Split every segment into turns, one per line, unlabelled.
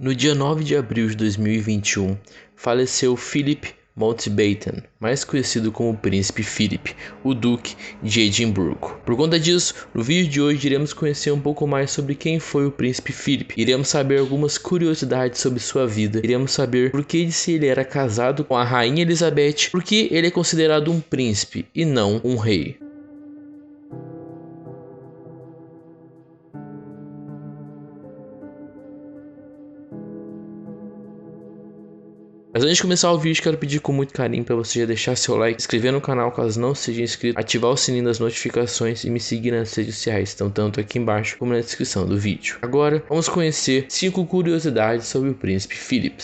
No dia 9 de abril de 2021, faleceu Philip Mountbatten, mais conhecido como Príncipe Philip, o Duque de Edimburgo. Por conta disso, no vídeo de hoje iremos conhecer um pouco mais sobre quem foi o Príncipe Philip. Iremos saber algumas curiosidades sobre sua vida. Iremos saber por que se ele era casado com a Rainha Elizabeth, por que ele é considerado um príncipe e não um rei. Mas antes de começar o vídeo, quero pedir com muito carinho para você já deixar seu like, se inscrever no canal caso não seja inscrito, ativar o sininho das notificações e me seguir nas redes sociais, estão tanto aqui embaixo como na descrição do vídeo. Agora, vamos conhecer 5 curiosidades sobre o Príncipe Philip.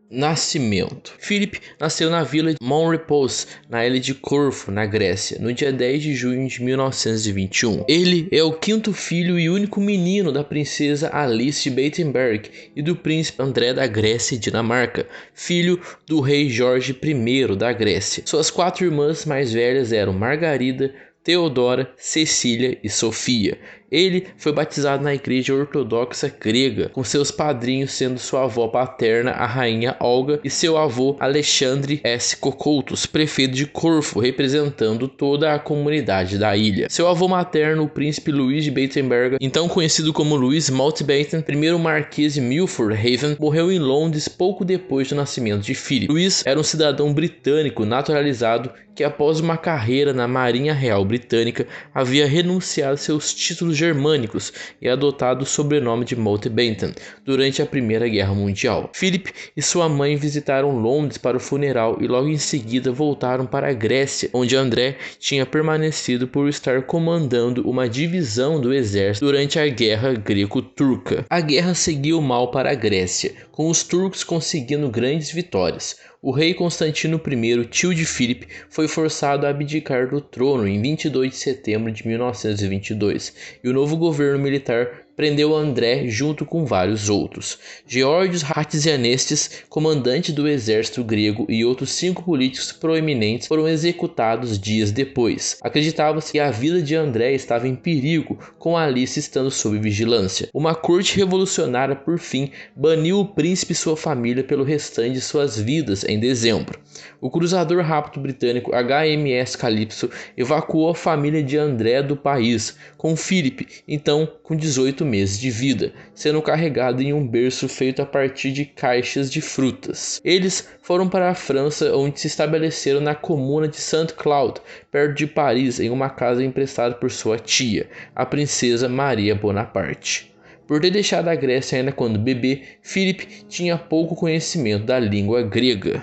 Nascimento. Philip nasceu na vila de Montrepose, na ilha de Corfu, na Grécia, no dia 10 de junho de 1921. Ele é o quinto filho e único menino da princesa Alice de Battenberg e do príncipe André da Grécia e Dinamarca, filho do rei Jorge I da Grécia. Suas 4 irmãs mais velhas eram Margarida, Teodora, Cecília e Sofia. Ele foi batizado na igreja ortodoxa grega, com seus padrinhos sendo sua avó paterna, a rainha Olga, e seu avô Alexandre S. Cocoutos, prefeito de Corfu, representando toda a comunidade da ilha. Seu avô materno, o príncipe Luís de Battenberg, então conhecido como Louis Mountbatten, primeiro marquês de Milford Haven, morreu em Londres pouco depois do nascimento de Philip. Louis era um cidadão britânico naturalizado que, após uma carreira na Marinha Real Britânica, havia renunciado seus títulos germânicos e adotado o sobrenome de Mountbatten durante a Primeira Guerra Mundial. Philip e sua mãe visitaram Londres para o funeral e logo em seguida voltaram para a Grécia, onde André tinha permanecido por estar comandando uma divisão do exército durante a Guerra Greco-Turca. A guerra seguiu mal para a Grécia, com os turcos conseguindo grandes vitórias. O rei Constantino I, tio de Philip, foi forçado a abdicar do trono em 22 de setembro de 1922 e o novo governo militar prendeu André junto com vários outros. Geórgios Hatzianestes, comandante do exército grego, e outros 5 políticos proeminentes foram executados dias depois. Acreditava-se que a vida de André estava em perigo, com Alice estando sob vigilância. Uma corte revolucionária, por fim, baniu o príncipe e sua família pelo restante de suas vidas em dezembro. O cruzador rápido britânico HMS Calypso evacuou a família de André do país, com Philip, então com 18 meses de vida, sendo carregado em um berço feito a partir de caixas de frutas. Eles foram para a França, onde se estabeleceram na comuna de Saint-Cloud, perto de Paris, em uma casa emprestada por sua tia, a princesa Maria Bonaparte. Por ter deixado a Grécia ainda quando bebê, Philip tinha pouco conhecimento da língua grega.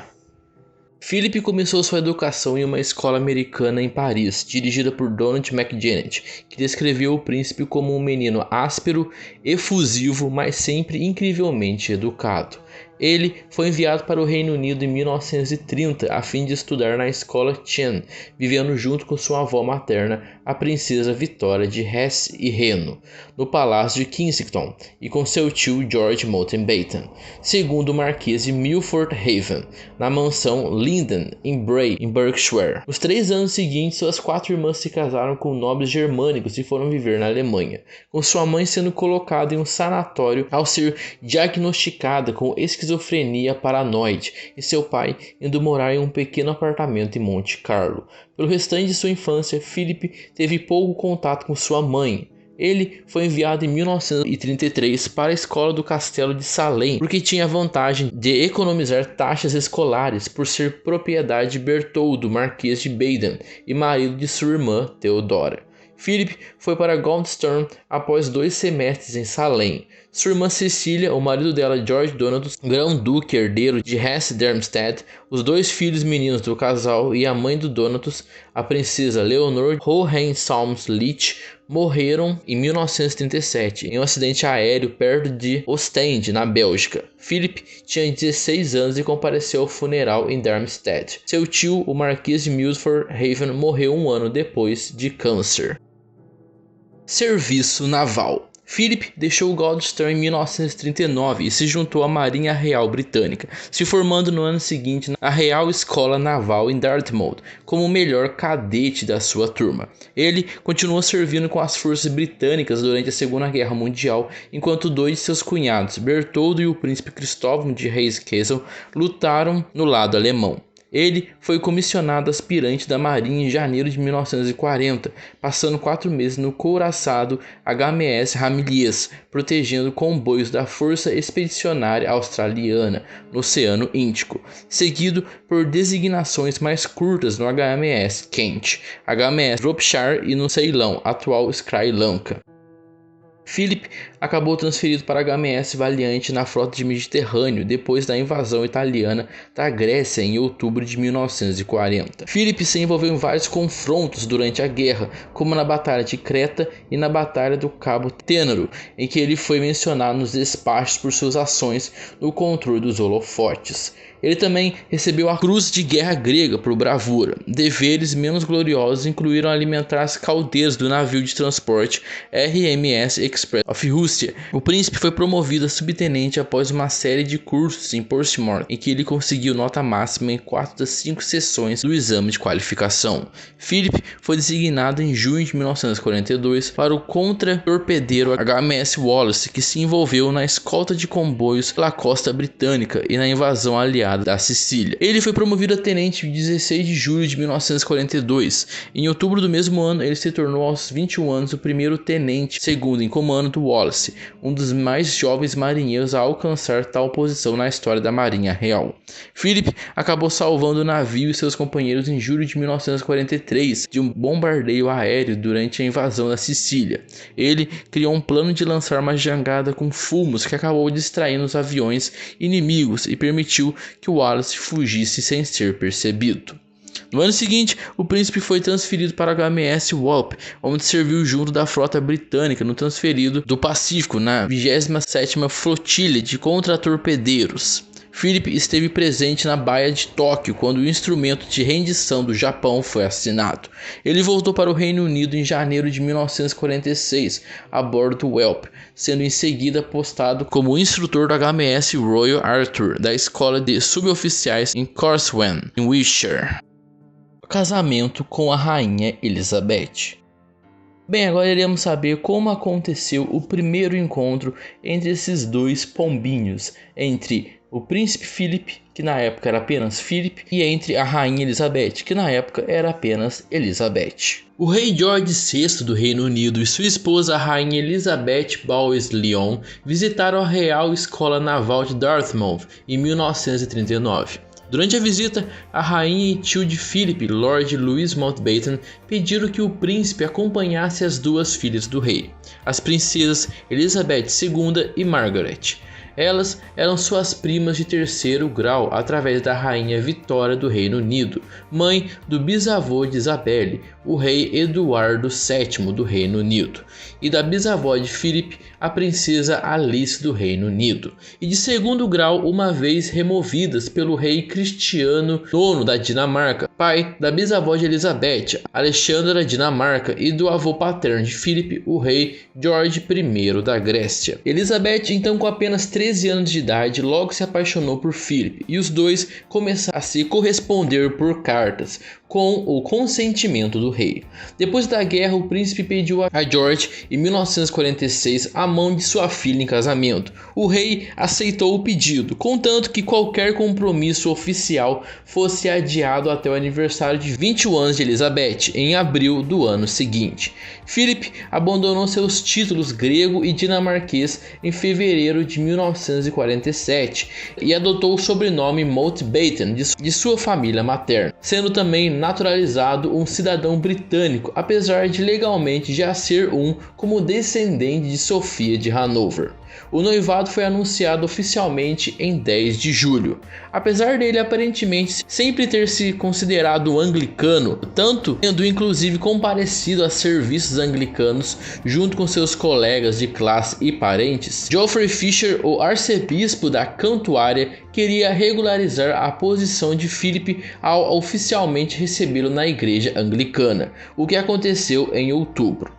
Philip começou sua educação em uma escola americana em Paris, dirigida por Donald McJanet, que descreveu o príncipe como um menino áspero, efusivo, mas sempre incrivelmente educado. Ele foi enviado para o Reino Unido em 1930 a fim de estudar na escola Chen, vivendo junto com sua avó materna, a princesa Vitória de Hesse e Reno, no Palácio de Kensington, e com seu tio George Mountbatten, segundo o Marquês de Milford Haven, na mansão Linden, em Bray, em Berkshire. Nos 3 anos seguintes, suas 4 irmãs se casaram com nobres germânicos e foram viver na Alemanha, com sua mãe sendo colocada em um sanatório ao ser diagnosticada com esquizofrenia paranoide e seu pai indo morar em um pequeno apartamento em Monte Carlo. Pelo restante de sua infância, Philip teve pouco contato com sua mãe. Ele foi enviado em 1933 para a escola do Castelo de Salem, porque tinha a vantagem de economizar taxas escolares por ser propriedade de Bertoldo, Marquês de Baden, e marido de sua irmã Teodora. Philip foi para Goldstone após 2 semestres em Salem. Sua irmã Cecília, o marido dela George Donatus, grão-duque herdeiro de Hesse-Darmstadt, os 2 filhos meninos do casal e a mãe do Donatus, a princesa Leonor Hohenzollern-Lich, morreram em 1937 em um acidente aéreo perto de Ostende, na Bélgica. Philip tinha 16 anos e compareceu ao funeral em Darmstadt. Seu tio, o Marquês de Milford Haven, morreu um ano depois de câncer. Serviço naval. Philip deixou Gloucester em 1939 e se juntou à Marinha Real Britânica, se formando no ano seguinte na Real Escola Naval em Dartmouth como o melhor cadete da sua turma. Ele continuou servindo com as forças britânicas durante a Segunda Guerra Mundial, enquanto dois de seus cunhados, Bertoldo e o príncipe Cristóvão de Hesse-Kassel, lutaram no lado alemão. Ele foi comissionado aspirante da Marinha em janeiro de 1940, passando 4 meses no couraçado HMS Ramillies, protegendo comboios da Força Expedicionária Australiana no Oceano Índico, seguido por designações mais curtas no HMS Kent, HMS Shropshire e no Ceilão, atual Sri Lanka. Philip acabou transferido para HMS Valiant na frota de Mediterrâneo depois da invasão italiana da Grécia em outubro de 1940. Philip se envolveu em vários confrontos durante a guerra, como na Batalha de Creta e na Batalha do Cabo Tenero, em que ele foi mencionado nos despachos por suas ações no controle dos holofotes. Ele também recebeu a Cruz de Guerra Grega por bravura. Deveres menos gloriosos incluíram alimentar as caldeiras do navio de transporte RMS Express of Russia. O príncipe foi promovido a subtenente após uma série de cursos em Portsmouth, em que ele conseguiu nota máxima em 4 das 5 sessões do exame de qualificação. Philip foi designado em junho de 1942 para o contra-torpedeiro HMS Wallace, que se envolveu na escolta de comboios pela costa britânica e na invasão aliada da Sicília. Ele foi promovido a tenente em 16 de julho de 1942. Em outubro do mesmo ano, ele se tornou aos 21 anos o primeiro tenente segundo em comando do Wallace, um dos mais jovens marinheiros a alcançar tal posição na história da Marinha Real. Philip acabou salvando o navio e seus companheiros em julho de 1943 de um bombardeio aéreo durante a invasão da Sicília. Ele criou um plano de lançar uma jangada com fumos que acabou distraindo os aviões inimigos e permitiu que Wallace fugisse sem ser percebido. No ano seguinte, o príncipe foi transferido para a HMS Walp, onde serviu junto da frota britânica no transferido do Pacífico na 27ª Flotilha de Contra-Torpedeiros. Philip esteve presente na Baía de Tóquio quando o instrumento de rendição do Japão foi assinado. Ele voltou para o Reino Unido em janeiro de 1946 a bordo do Welp, sendo em seguida postado como instrutor do HMS Royal Arthur da Escola de Suboficiais em Corswen, em Wiltshire. Casamento com a Rainha Elizabeth. Bem, agora iremos saber como aconteceu o primeiro encontro entre esses dois pombinhos, entre o príncipe Philip, que na época era apenas Philip, e entre a rainha Elizabeth, que na época era apenas Elizabeth. O rei George VI do Reino Unido e sua esposa, a rainha Elizabeth Bowes-Lyon, visitaram a Real Escola Naval de Dartmouth em 1939. Durante a visita, a rainha e tio de Philip, Lord Louis Mountbatten, pediram que o príncipe acompanhasse as duas filhas do rei, as princesas Elizabeth II e Margaret. Elas eram suas primas de terceiro grau através da rainha Vitória do Reino Unido, mãe do bisavô de Isabelle, o rei Eduardo VII do Reino Unido, e da bisavó de Philip, a princesa Alice do Reino Unido, e de segundo grau uma vez removidas pelo rei Cristiano IX da Dinamarca, pai da bisavó de Elizabeth, Alexandra da Dinamarca, e do avô paterno de Philip, o rei George I da Grécia. Elizabeth, então com apenas 13 anos de idade, logo se apaixonou por Philip, e os dois começaram a se corresponder por cartas, com o consentimento do rei. Depois da guerra, o príncipe pediu a George, em 1946, a mão de sua filha em casamento. O rei aceitou o pedido, contanto que qualquer compromisso oficial fosse adiado até o aniversário de 21 anos de Elizabeth, em abril do ano seguinte. Philip abandonou seus títulos grego e dinamarquês em fevereiro de 1947 e adotou o sobrenome Mountbatten de sua família materna, sendo também naturalizado um cidadão britânico, apesar de legalmente já ser como descendente de Sofia de Hanover. O noivado foi anunciado oficialmente em 10 de julho. Apesar dele aparentemente sempre ter se considerado anglicano, tanto tendo inclusive comparecido a serviços anglicanos junto com seus colegas de classe e parentes, Geoffrey Fisher, o arcebispo da Cantuária, queria regularizar a posição de Philip ao oficialmente recebê-lo na igreja anglicana, o que aconteceu em outubro.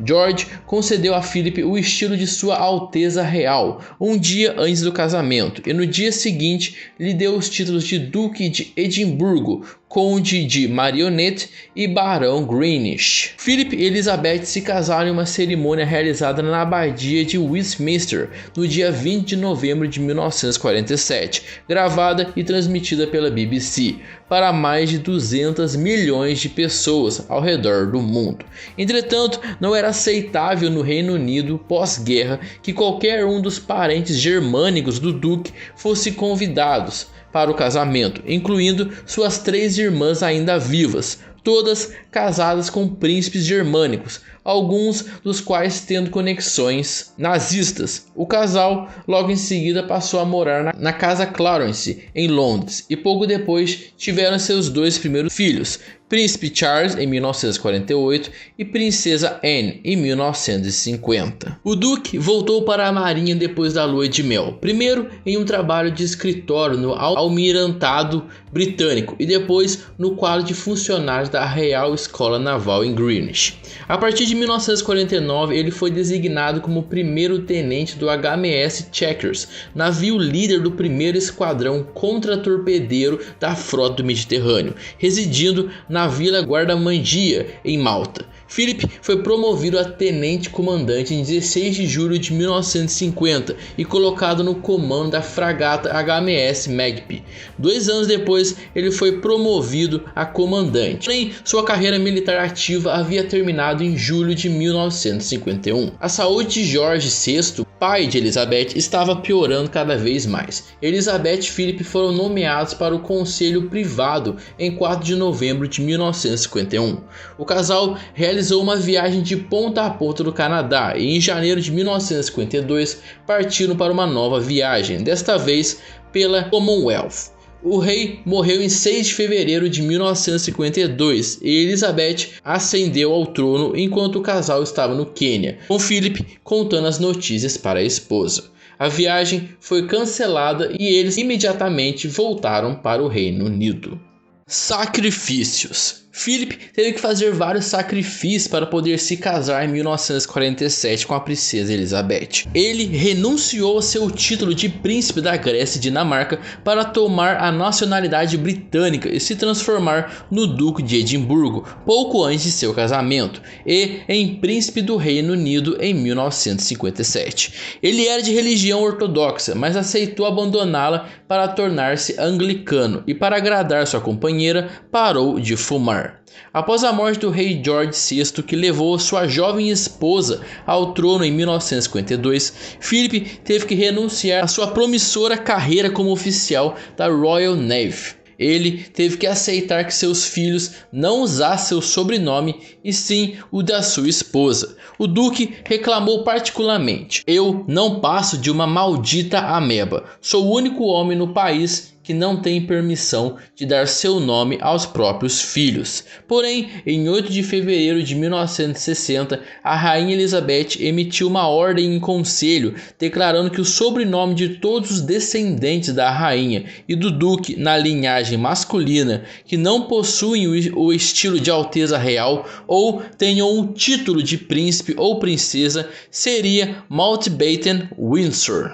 George concedeu a Philip o estilo de Sua Alteza Real um dia antes do casamento e no dia seguinte lhe deu os títulos de Duque de Edimburgo, Conde de Marionette e Barão Greenwich. Philip e Elizabeth se casaram em uma cerimônia realizada na abadia de Westminster no dia 20 de novembro de 1947, gravada e transmitida pela BBC para mais de 200 milhões de pessoas ao redor do mundo. Entretanto, não era aceitável no Reino Unido pós-guerra que qualquer um dos parentes germânicos do duque fosse convidados para o casamento, incluindo suas 3 irmãs ainda vivas, todas casadas com príncipes germânicos, alguns dos quais tendo conexões nazistas. O casal logo em seguida passou a morar na Casa Clarence, em Londres, e pouco depois tiveram seus 2 primeiros filhos, Príncipe Charles em 1948 e Princesa Anne em 1950. O Duque voltou para a marinha depois da lua de mel, primeiro em um trabalho de escritório no Almirantado Britânico e depois no quadro de funcionários da Real Escola Naval em Greenwich. A partir de 1949 ele foi designado como primeiro tenente do HMS Chequers, navio líder do primeiro esquadrão contra-torpedeiro da frota do Mediterrâneo, residindo na Vila Guardamangia, em Malta. Philip foi promovido a tenente-comandante em 16 de julho de 1950 e colocado no comando da fragata HMS Magpie. 2 anos depois, ele foi promovido a comandante. Porém, sua carreira militar ativa havia terminado em julho de 1951. A saúde de George VI, pai de Elizabeth, estava piorando cada vez mais. Elizabeth e Philip foram nomeados para o Conselho Privado em 4 de novembro de 1951. O casal realizou uma viagem de ponta a ponta do Canadá e em janeiro de 1952 partiram para uma nova viagem, desta vez pela Commonwealth. O rei morreu em 6 de fevereiro de 1952 e Elizabeth ascendeu ao trono enquanto o casal estava no Quênia, com Philip contando as notícias para a esposa. A viagem foi cancelada e eles imediatamente voltaram para o Reino Unido. Sacrifícios. Philip teve que fazer vários sacrifícios para poder se casar em 1947 com a princesa Elizabeth. Ele renunciou ao seu título de príncipe da Grécia e Dinamarca para tomar a nacionalidade britânica e se transformar no Duque de Edimburgo pouco antes de seu casamento e em príncipe do Reino Unido em 1957. Ele era de religião ortodoxa, mas aceitou abandoná-la para tornar-se anglicano e para agradar sua companheira parou de fumar. Após a morte do rei George VI, que levou sua jovem esposa ao trono em 1952, Philip teve que renunciar à sua promissora carreira como oficial da Royal Navy. Ele teve que aceitar que seus filhos não usassem seu sobrenome e sim o da sua esposa. O duque reclamou particularmente: "Eu não passo de uma maldita ameba. Sou o único homem no país que não tem permissão de dar seu nome aos próprios filhos." Porém, em 8 de fevereiro de 1960, a rainha Elizabeth emitiu uma ordem em conselho declarando que o sobrenome de todos os descendentes da rainha e do duque na linhagem masculina que não possuem o estilo de Alteza Real ou tenham o título de príncipe ou princesa seria Mountbatten Windsor.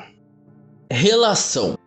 Relação.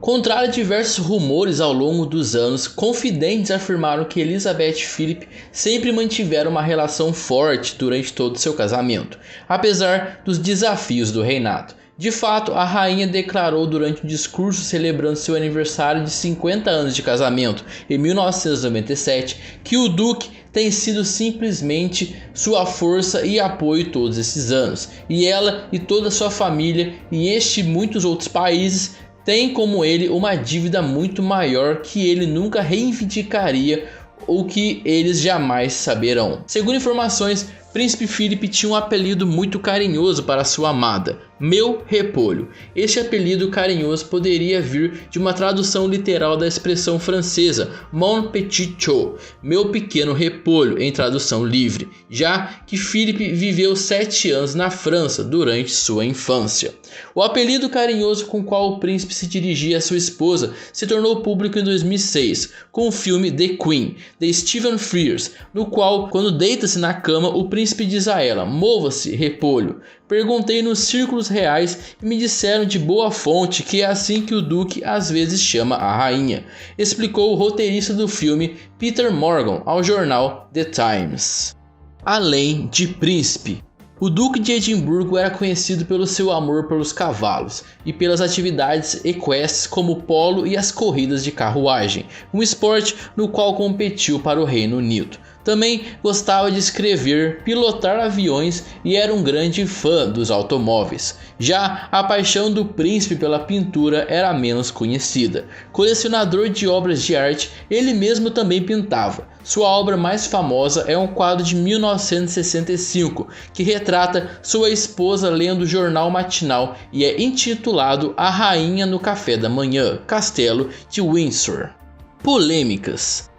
Contrário a diversos rumores ao longo dos anos, confidentes afirmaram que Elizabeth e Philip sempre mantiveram uma relação forte durante todo seu casamento, apesar dos desafios do reinado. De fato, a rainha declarou durante um discurso celebrando seu aniversário de 50 anos de casamento, em 1997, que o duque tem sido simplesmente sua força e apoio todos esses anos, e ela e toda a sua família, e este e muitos outros países, tem como ele uma dívida muito maior que ele nunca reivindicaria ou que eles jamais saberão. Segundo informações, Príncipe Philip tinha um apelido muito carinhoso para sua amada, Meu Repolho. Este apelido carinhoso poderia vir de uma tradução literal da expressão francesa Mon Petit Chat, Meu Pequeno Repolho, em tradução livre, já que Philip viveu 7 anos na França durante sua infância. O apelido carinhoso com o qual o príncipe se dirigia à sua esposa se tornou público em 2006, com o filme The Queen, de Stephen Frears, no qual, quando deita-se na cama, o príncipe príncipe diz a ela: "Mova-se, repolho. Perguntei nos círculos reais e me disseram de boa fonte que é assim que o duque às vezes chama a rainha", explicou o roteirista do filme Peter Morgan ao jornal The Times. Além de príncipe, o Duque de Edimburgo era conhecido pelo seu amor pelos cavalos e pelas atividades equestres como o polo e as corridas de carruagem, um esporte no qual competiu para o Reino Unido. Também gostava de escrever, pilotar aviões e era um grande fã dos automóveis. Já a paixão do príncipe pela pintura era menos conhecida. Colecionador de obras de arte, ele mesmo também pintava. Sua obra mais famosa é um quadro de 1965 que retrata sua esposa lendo o jornal matinal e é intitulado A Rainha no Café da Manhã, Castelo de Windsor. Polêmicas.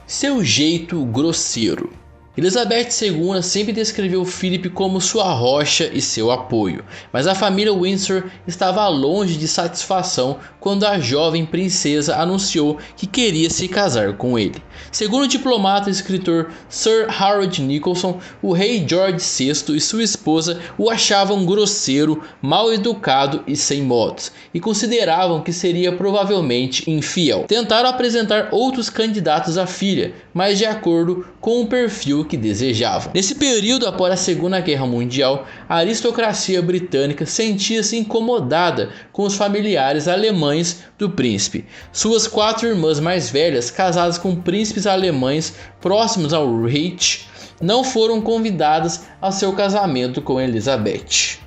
Seu jeito grosseiro. Elizabeth II sempre descreveu Philip como sua rocha e seu apoio, mas a família Windsor estava longe de satisfação quando a jovem princesa anunciou que queria se casar com ele. Segundo o diplomata e escritor Sir Harold Nicolson, o rei George VI e sua esposa o achavam grosseiro, mal educado e sem modos, e consideravam que seria provavelmente infiel. Tentaram apresentar outros candidatos à filha, mas de acordo com o perfil que desejavam. Nesse período, após a Segunda Guerra Mundial, a aristocracia britânica sentia-se incomodada com os familiares alemães do príncipe. Suas 4 irmãs mais velhas, casadas com príncipes alemães próximos ao Reich, não foram convidadas ao seu casamento com Elizabeth.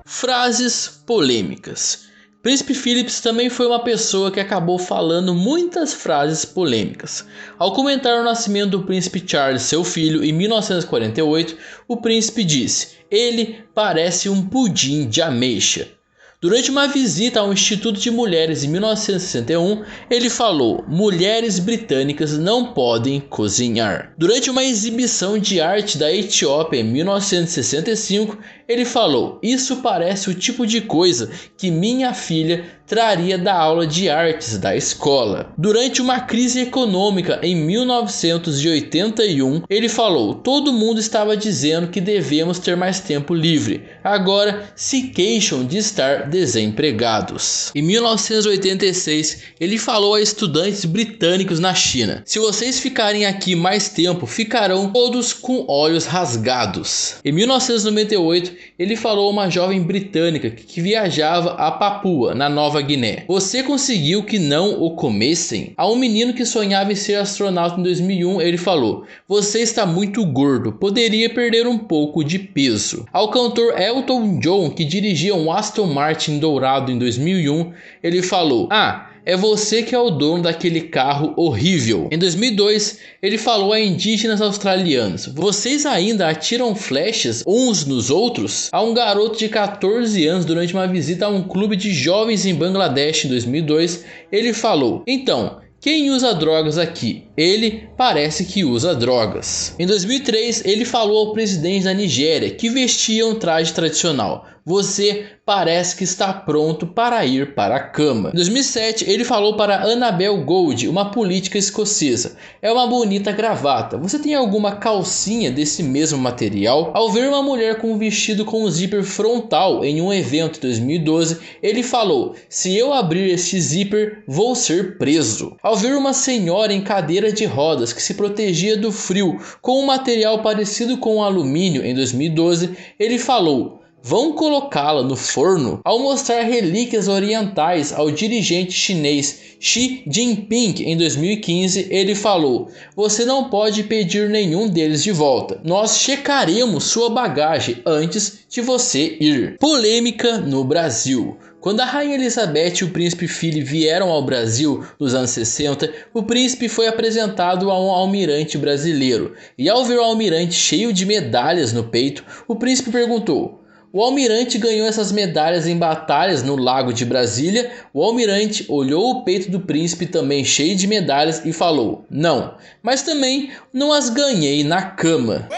Frases polêmicas. Príncipe Philip também foi uma pessoa que acabou falando muitas frases polêmicas. Ao comentar o nascimento do príncipe Charles, seu filho, em 1948, o príncipe disse: "Ele parece um pudim de ameixa". Durante uma visita ao Instituto de Mulheres em 1961, ele falou: "Mulheres britânicas não podem cozinhar". Durante uma exibição de arte da Etiópia em 1965, ele falou: "Isso parece o tipo de coisa que minha filha traria da aula de artes da escola". Durante uma crise econômica em 1981, ele falou: "Todo mundo estava dizendo que devemos ter mais tempo livre. Agora se queixam de estar desempregados". Em 1986, ele falou a estudantes britânicos na China: "Se vocês ficarem aqui mais tempo, ficarão todos com olhos rasgados". Em 1998, ele falou a uma jovem britânica que viajava a Papua, na Nova Guiné: "Você conseguiu que não o comessem?". A um menino que sonhava em ser astronauta em 2001, ele falou: "Você está muito gordo, poderia perder um pouco de peso". Ao cantor Elton John, que dirigia um Aston Martin dourado em 2001, ele falou: "É você que é o dono daquele carro horrível". Em 2002, ele falou a indígenas australianos: "Vocês ainda atiram flechas uns nos outros?". A um garoto de 14 anos, durante uma visita a um clube de jovens em Bangladesh em 2002, ele falou: "Então, quem usa drogas aqui? Ele parece que usa drogas". Em 2003, ele falou ao presidente da Nigéria, que vestia um traje tradicional: "Você parece que está pronto para ir para a cama". Em 2007, ele falou para Annabel Gold, uma política escocesa: "É uma bonita gravata. Você tem alguma calcinha desse mesmo material?". Ao ver uma mulher com um vestido com um zíper frontal em um evento em 2012, ele falou: "Se eu abrir esse zíper, vou ser preso". Ao ver uma senhora em cadeira de rodas que se protegia do frio com um material parecido com alumínio em 2012, ele falou: "Vão colocá-la no forno?". Ao mostrar relíquias orientais ao dirigente chinês Xi Jinping em 2015, ele falou: "Você não pode pedir nenhum deles de volta. Nós checaremos sua bagagem antes de você ir". Polêmica no Brasil. Quando a Rainha Elizabeth e o Príncipe Philip vieram ao Brasil nos anos 60, o príncipe foi apresentado a um almirante brasileiro. E ao ver o almirante cheio de medalhas no peito, o príncipe perguntou: "O almirante ganhou essas medalhas em batalhas no Lago de Brasília?". O almirante olhou o peito do príncipe, também cheio de medalhas, e falou: "Não, mas também não as ganhei na cama".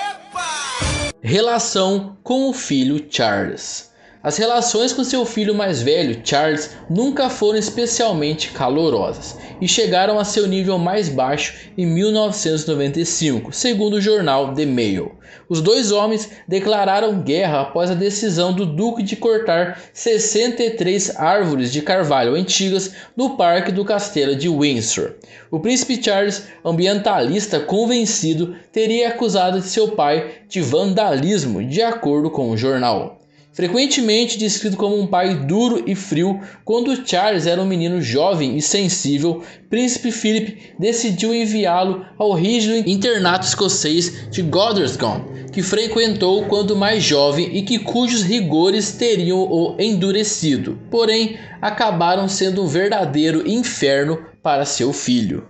Relação com o filho Charles. As relações com seu filho mais velho, Charles, nunca foram especialmente calorosas e chegaram a seu nível mais baixo em 1995, segundo o jornal The Mail. Os dois homens declararam guerra após a decisão do duque de cortar 63 árvores de carvalho antigas no parque do castelo de Windsor. O príncipe Charles, ambientalista convencido, teria acusado seu pai de vandalismo, de acordo com o jornal. Frequentemente descrito como um pai duro e frio, quando Charles era um menino jovem e sensível, príncipe Philip decidiu enviá-lo ao rígido internato escocês de Gothersgate, que frequentou quando mais jovem e cujos rigores teriam o endurecido, porém acabaram sendo um verdadeiro inferno para seu filho.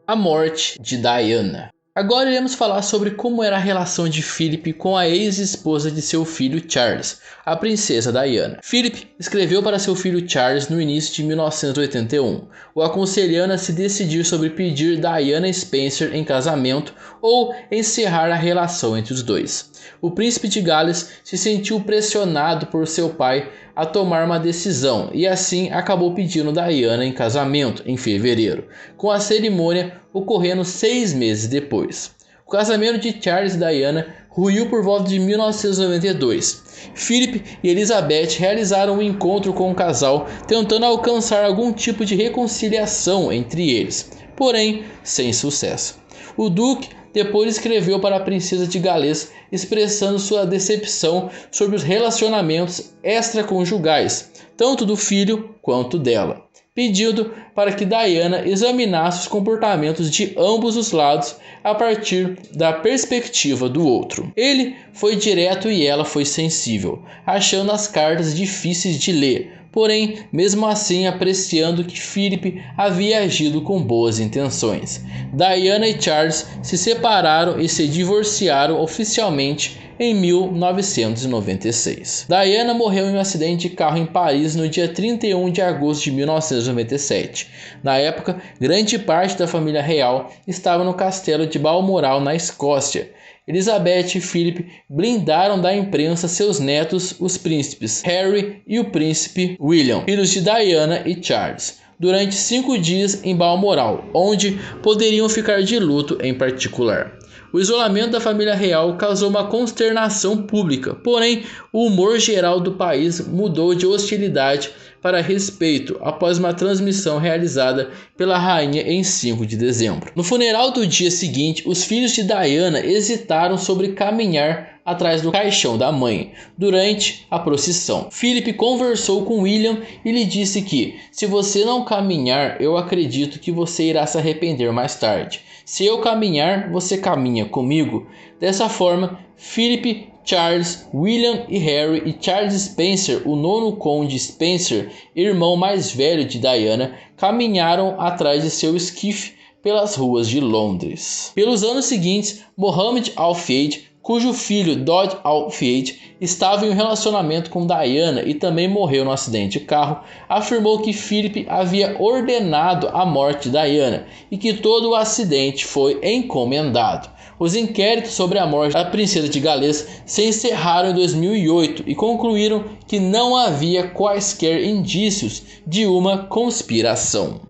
A morte de Diana. Agora iremos falar sobre como era a relação de Philip com a ex-esposa de seu filho Charles, a princesa Diana. Philip escreveu para seu filho Charles no início de 1981, o aconselhando a se decidir sobre pedir Diana Spencer em casamento ou encerrar a relação entre os dois. O príncipe de Gales se sentiu pressionado por seu pai a tomar uma decisão e assim acabou pedindo Diana em casamento em fevereiro, com a cerimônia ocorrendo 6 meses depois. O casamento de Charles e Diana ruiu por volta de 1992. Philip e Elizabeth realizaram um encontro com o casal, tentando alcançar algum tipo de reconciliação entre eles, porém sem sucesso. O duque depois escreveu para a princesa de Gales expressando sua decepção sobre os relacionamentos extraconjugais, tanto do filho quanto dela, pedindo para que Diana examinasse os comportamentos de ambos os lados a partir da perspectiva do outro. Ele foi direto e ela foi sensível, achando as cartas difíceis de ler, porém, mesmo assim apreciando que Philip havia agido com boas intenções. Diana e Charles se separaram e se divorciaram oficialmente em 1996. Diana morreu em um acidente de carro em Paris no dia 31 de agosto de 1997. Na época, grande parte da família real estava no castelo de Balmoral, na Escócia. Elizabeth e Philip blindaram da imprensa seus netos, os príncipes Harry e o príncipe William, filhos de Diana e Charles, durante 5 dias em Balmoral, onde poderiam ficar de luto em particular. O isolamento da família real causou uma consternação pública, porém o humor geral do país mudou de hostilidade para respeito após uma transmissão realizada pela rainha em 5 de dezembro. No funeral do dia seguinte, os filhos de Diana hesitaram sobre caminhar atrás do caixão da mãe durante a procissão. Philip conversou com William e lhe disse que, se você não caminhar, eu acredito que você irá se arrepender mais tarde. Se eu caminhar, você caminha comigo. Dessa forma, Philip, Charles, William e Harry e Charles Spencer, o 9º conde Spencer, irmão mais velho de Diana, caminharam atrás de seu esquife pelas ruas de Londres. Pelos anos seguintes, Mohammed Al-Fayed, cujo filho Dodi Al-Fayed estava em um relacionamento com Diana e também morreu no acidente de carro, afirmou que Philip havia ordenado a morte de Diana e que todo o acidente foi encomendado. Os inquéritos sobre a morte da princesa de Gales se encerraram em 2008 e concluíram que não havia quaisquer indícios de uma conspiração.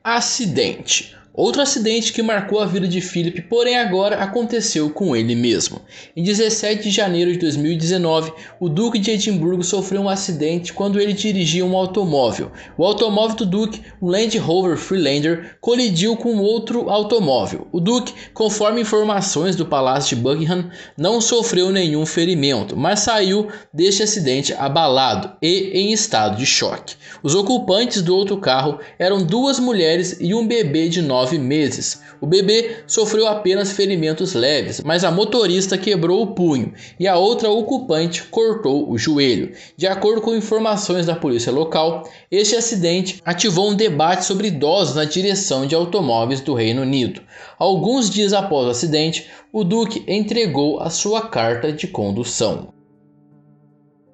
Acidente. Outro acidente que marcou a vida de Philip, porém agora aconteceu com ele mesmo. Em 17 de janeiro de 2019, o Duque de Edimburgo sofreu um acidente quando ele dirigia um automóvel. O automóvel do Duque, um Land Rover Freelander, colidiu com outro automóvel. O Duque, conforme informações do Palácio de Buckingham, não sofreu nenhum ferimento, mas saiu deste acidente abalado e em estado de choque. Os ocupantes do outro carro eram 2 mulheres e um bebê de 9 meses. O bebê sofreu apenas ferimentos leves, mas a motorista quebrou o punho e a outra ocupante cortou o joelho. De acordo com informações da polícia local, este acidente ativou um debate sobre idosos na direção de automóveis do Reino Unido. Alguns dias após o acidente, o Duque entregou a sua carta de condução.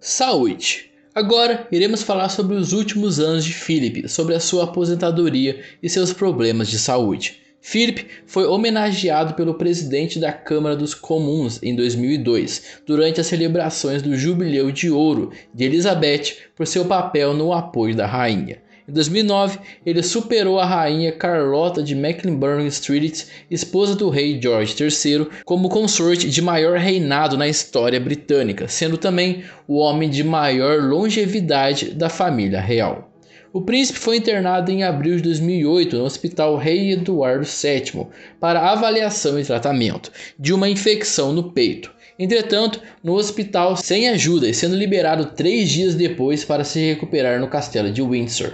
Saúde. Agora iremos falar sobre os últimos anos de Philip, sobre a sua aposentadoria e seus problemas de saúde. Philip foi homenageado pelo presidente da Câmara dos Comuns em 2002, durante as celebrações do Jubileu de Ouro de Elizabeth por seu papel no apoio da rainha. Em 2009, ele superou a rainha Carlota de Mecklenburg-Strelitz, esposa do rei George III, como consorte de maior reinado na história britânica, sendo também o homem de maior longevidade da família real. O príncipe foi internado em abril de 2008 no Hospital Rei Eduardo VII para avaliação e tratamento de uma infecção no peito. Entretanto, no hospital sem ajuda e sendo liberado 3 dias depois para se recuperar no castelo de Windsor.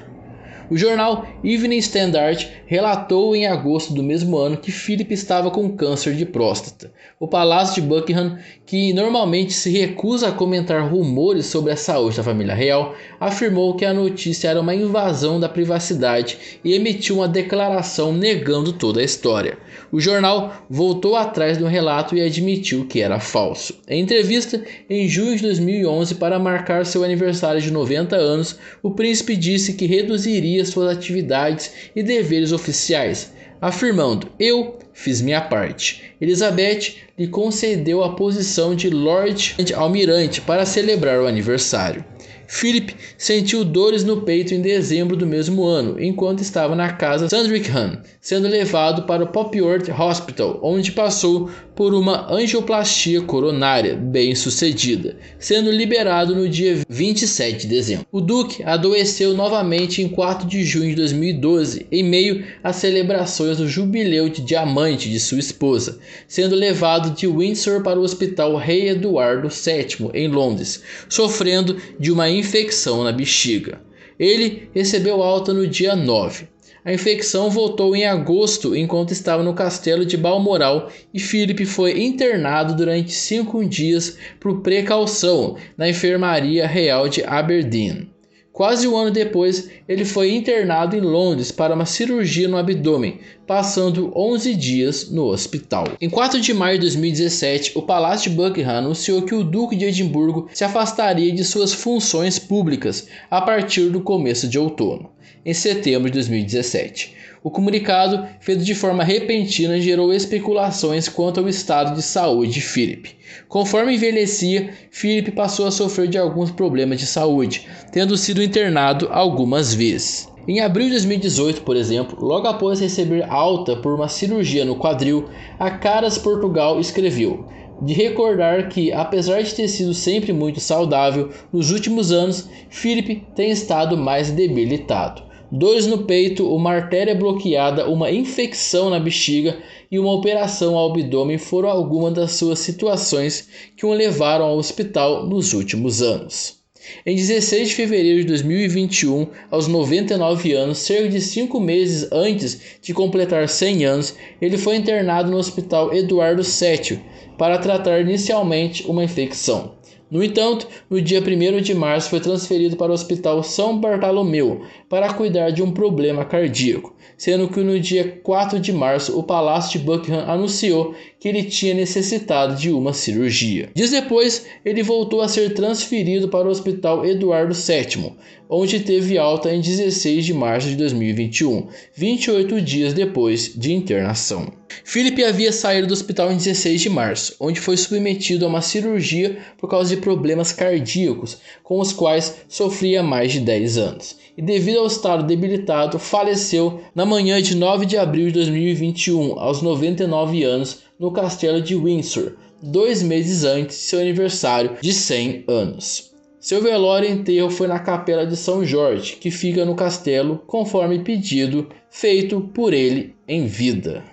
O jornal Evening Standard relatou em agosto do mesmo ano que Philip estava com câncer de próstata. O Palácio de Buckingham, que normalmente se recusa a comentar rumores sobre a saúde da família real, afirmou que a notícia era uma invasão da privacidade e emitiu uma declaração negando toda a história. O jornal voltou atrás do relato e admitiu que era falso. Em entrevista em junho de 2011 para marcar seu aniversário de 90 anos, o príncipe disse que reduziria suas atividades e deveres oficiais, afirmando: "Eu fiz minha parte". Elizabeth lhe concedeu a posição de Lord Almirante para celebrar o aniversário. Philip sentiu dores no peito em dezembro do mesmo ano, enquanto estava na casa Sandringham, sendo levado para o Popworth Hospital, onde passou por uma angioplastia coronária bem sucedida, sendo liberado no dia 27 de dezembro. O duque adoeceu novamente em 4 de junho de 2012, em meio às celebrações do jubileu de diamante de sua esposa, sendo levado de Windsor para o Hospital Rei Eduardo VII, em Londres, sofrendo de uma infecção na bexiga. Ele recebeu alta no dia 9. A infecção voltou em agosto enquanto estava no castelo de Balmoral e Philip foi internado durante 5 dias por precaução na enfermaria real de Aberdeen. Quase um ano depois, ele foi internado em Londres para uma cirurgia no abdômen, passando 11 dias no hospital. Em 4 de maio de 2017, o Palácio de Buckingham anunciou que o Duque de Edimburgo se afastaria de suas funções públicas a partir do começo de outono. Em setembro de 2017. O comunicado, feito de forma repentina, gerou especulações quanto ao estado de saúde de Philip. Conforme envelhecia, Philip passou a sofrer de alguns problemas de saúde, tendo sido internado algumas vezes. Em abril de 2018, por exemplo, logo após receber alta por uma cirurgia no quadril, a Caras Portugal escreveu de recordar que, apesar de ter sido sempre muito saudável, nos últimos anos, Philip tem estado mais debilitado. Dores no peito, uma artéria bloqueada, uma infecção na bexiga e uma operação ao abdômen foram algumas das suas situações que o levaram ao hospital nos últimos anos. Em 16 de fevereiro de 2021, aos 99 anos, cerca de 5 meses antes de completar 100 anos, ele foi internado no Hospital Eduardo VII para tratar inicialmente uma infecção. No entanto, no dia 1º de março foi transferido para o Hospital São Bartolomeu para cuidar de um problema cardíaco, sendo que no dia 4 de março o Palácio de Buckingham anunciou que ele tinha necessitado de uma cirurgia. Dias depois, ele voltou a ser transferido para o Hospital Eduardo VII, onde teve alta em 16 de março de 2021, 28 dias depois de internação. Philip havia saído do hospital em 16 de março, onde foi submetido a uma cirurgia por causa de problemas cardíacos, com os quais sofria há mais de 10 anos. E devido ao estado debilitado, faleceu na manhã de 9 de abril de 2021, aos 99 anos, no castelo de Windsor, 2 meses antes de seu aniversário de 100 anos. Seu velório e enterro foi na Capela de São Jorge, que fica no castelo, conforme pedido feito por ele em vida.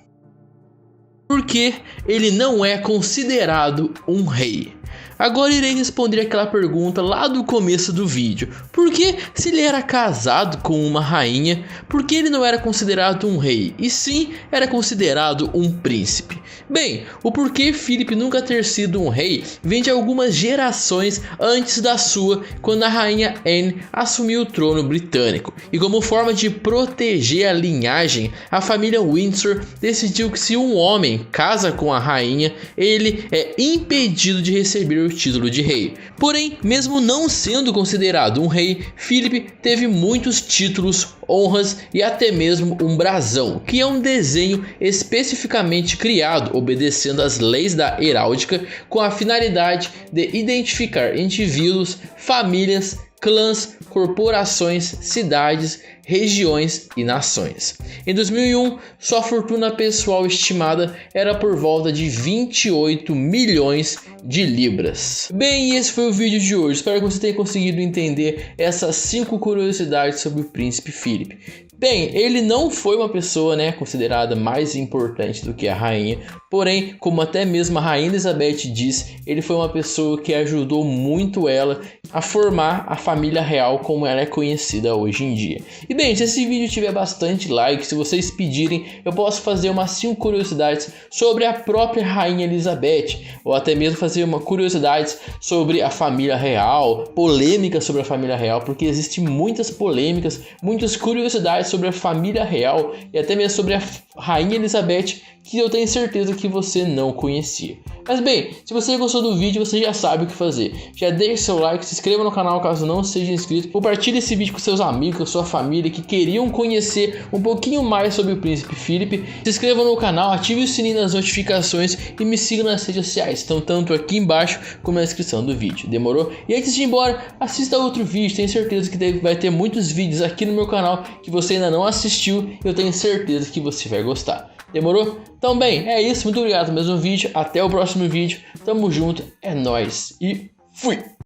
Por que ele não é considerado um rei? Agora irei responder aquela pergunta lá do começo do vídeo. Por que, se ele era casado com uma rainha, por que ele não era considerado um rei? E sim, era considerado um príncipe. Bem, o porquê Philip nunca ter sido um rei vem de algumas gerações antes da sua, quando a rainha Anne assumiu o trono britânico. E como forma de proteger a linhagem, a família Windsor decidiu que se um homem casa com a rainha, ele é impedido de receber o título de rei. Porém, mesmo não sendo considerado um rei, Filipe teve muitos títulos, honras e até mesmo um brasão, que é um desenho especificamente criado obedecendo às leis da heráldica com a finalidade de identificar indivíduos, famílias, clãs, corporações, cidades, regiões e nações. Em 2001, sua fortuna pessoal estimada era por volta de 28 milhões de libras. Bem, esse foi o vídeo de hoje. Espero que você tenha conseguido entender essas 5 curiosidades sobre o príncipe Filipe. Bem, ele não foi uma pessoa, considerada mais importante do que a rainha, porém, como até mesmo a rainha Elizabeth diz, ele foi uma pessoa que ajudou muito ela a formar a família real como ela é conhecida hoje em dia. E bem, se esse vídeo tiver bastante like, se vocês pedirem, eu posso fazer umas 5 curiosidades sobre a própria rainha Elizabeth, ou até mesmo fazer uma curiosidades sobre a família real, polêmicas sobre a família real, porque existem muitas polêmicas, muitas curiosidades sobre a família real e até mesmo sobre a rainha Elizabeth que eu tenho certeza que você não conhecia. Mas bem, se você gostou do vídeo, você já sabe o que fazer. Já deixe seu like, se inscreva no canal caso não seja inscrito, compartilhe esse vídeo com seus amigos, com sua família que queriam conhecer um pouquinho mais sobre o príncipe Filipe. Se inscreva no canal, ative o sininho das notificações e me siga nas redes sociais. Estão tanto aqui embaixo como na descrição do vídeo. Demorou? E antes de ir embora, assista outro vídeo. Tenho certeza que vai ter muitos vídeos aqui no meu canal que você ainda não assistiu. Eu tenho certeza que você vai gostar. Demorou? Então bem, é isso. Muito obrigado pelo mesmo vídeo. Até o próximo vídeo. Tamo junto. É nóis. E fui!